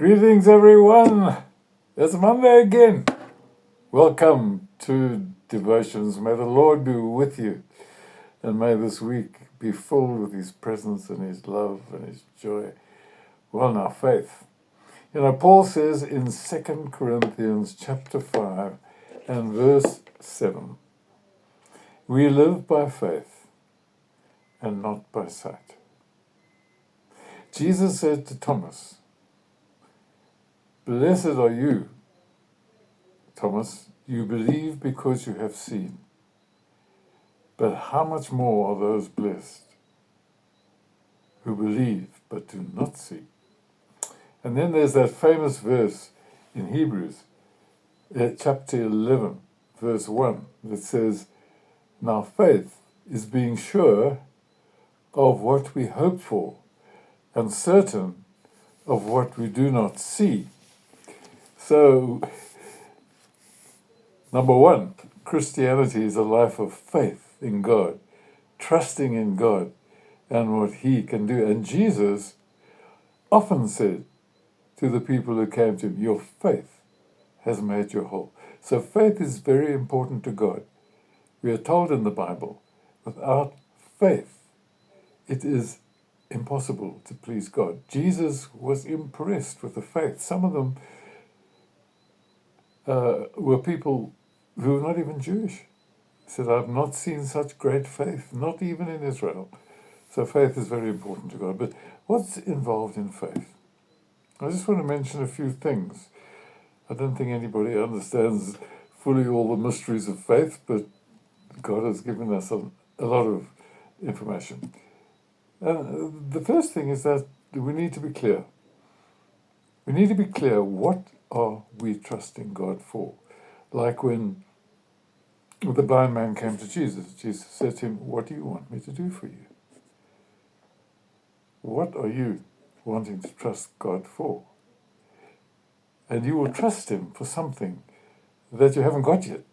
Greetings, everyone. It's Monday again. Welcome to Devotions. May the Lord be with you, and may this week be filled with His presence and His love and His joy. Well, now, faith. Paul says in 2 Corinthians chapter 5 and verse 7, we live by faith and not by sight. Jesus said to Thomas, "Blessed are you, Thomas, you believe because you have seen. But how much more are those blessed who believe but do not see?" And then there's that famous verse in Hebrews, chapter 11, verse 1, that says, "Now faith is being sure of what we hope for and certain of what we do not see." So, number one, Christianity is a life of faith in God, trusting in God and what He can do. And Jesus often said to the people who came to Him, "Your faith has made you whole." So faith is very important to God. We are told in the Bible, without faith, it is impossible to please God. Jesus was impressed with the faith. Some of them were people who were not even Jewish. He said, "I've not seen such great faith, not even in Israel." So faith is very important to God. But what's involved in faith? I just want to mention a few things. I don't think anybody understands fully all the mysteries of faith, but God has given us a lot of information. The first thing is that we need to be clear. We need to be clear, what are we trusting God for? Like when the blind man came to Jesus, Jesus said to him, "What do you want me to do for you?" What are you wanting to trust God for? And you will trust Him for something that you haven't got yet.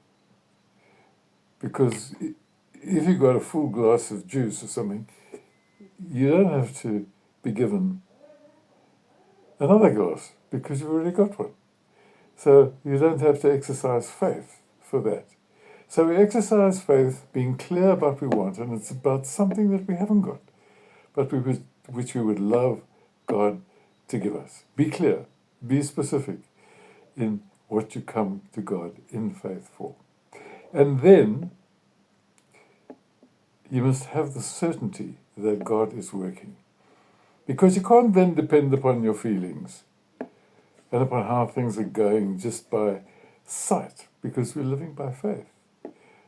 Because if you've got a full glass of juice or something, you don't have to be given another glass because you've already got one. So you don't have to exercise faith for that. So we exercise faith being clear about what we want, and it's about something that we haven't got, but which we would love God to give us. Be clear, be specific in what you come to God in faith for. And then you must have the certainty that God is working. Because you can't then depend upon your feelings and upon how things are going just by sight, because we're living by faith.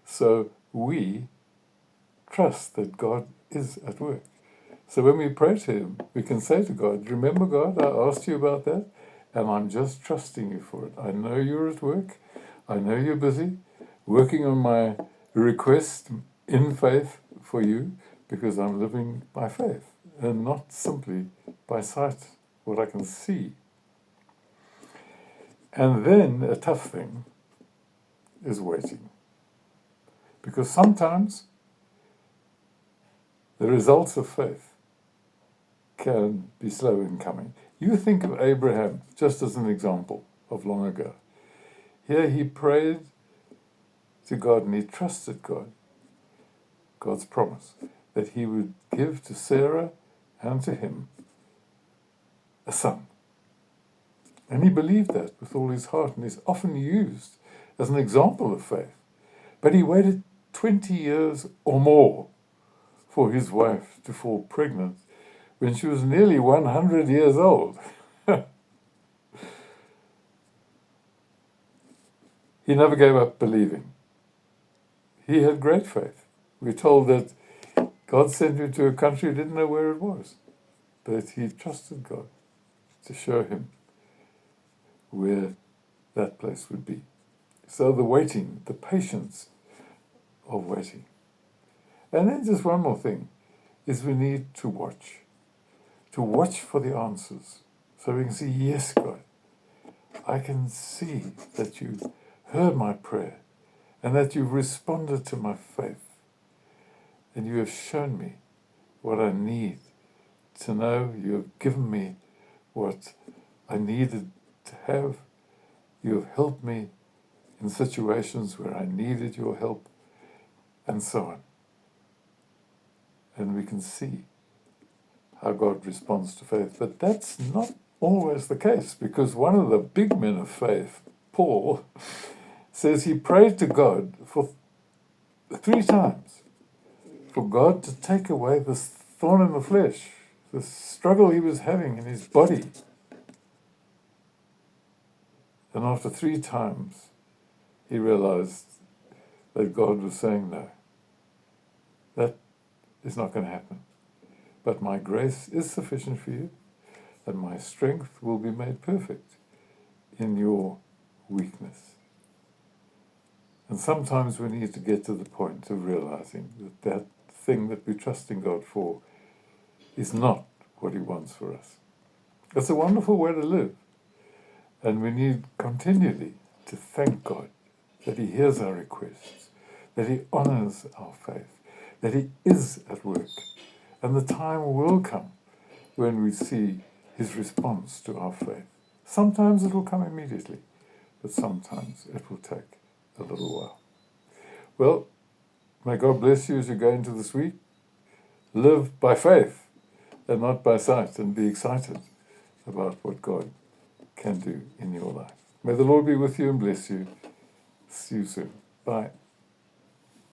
So we trust that God is at work. So when we pray to Him, we can say to God, "Remember, God, I asked you about that, and I'm just trusting you for it. I know you're at work. I know you're busy working on my request in faith for you, because I'm living by faith and not simply by sight, what I can see." And then a tough thing is waiting. Because sometimes the results of faith can be slow in coming. You think of Abraham, just as an example of long ago. Here he prayed to God and he trusted God, God's promise, that He would give to Sarah and to him a son. And he believed that with all his heart, and is often used as an example of faith. But he waited 20 years or more for his wife to fall pregnant when she was nearly 100 years old. He never gave up believing. He had great faith. We're told that God sent him to a country he didn't know where it was, but he trusted God to show him where that place would be. So the waiting, the patience of waiting. And then just one more thing is we need to watch for the answers. So we can see, yes, God, I can see that you heard my prayer and that you've responded to my faith, and you have shown me what I need to know. You have given me what I needed to have. You have helped me in situations where I needed your help, and so on. And we can see how God responds to faith. But that's not always the case, because one of the big men of faith, Paul, says he prayed to God for 3 times for God to take away this thorn in the flesh, the struggle he was having in his body. And after 3 times, he realized that God was saying, no, that is not going to happen. But my grace is sufficient for you, and my strength will be made perfect in your weakness. And sometimes we need to get to the point of realizing that that thing that we trust in God for is not what he wants for us. It's a wonderful way to live. And we need continually to thank God that he hears our requests, that he honors our faith, that he is at work. And the time will come when we see his response to our faith. Sometimes it will come immediately, but sometimes it will take a little while. Well, may God bless you as you go into this week. Live by faith and not by sight, and be excited about what God can do in your life. May the Lord be with you and bless you. See you soon. Bye.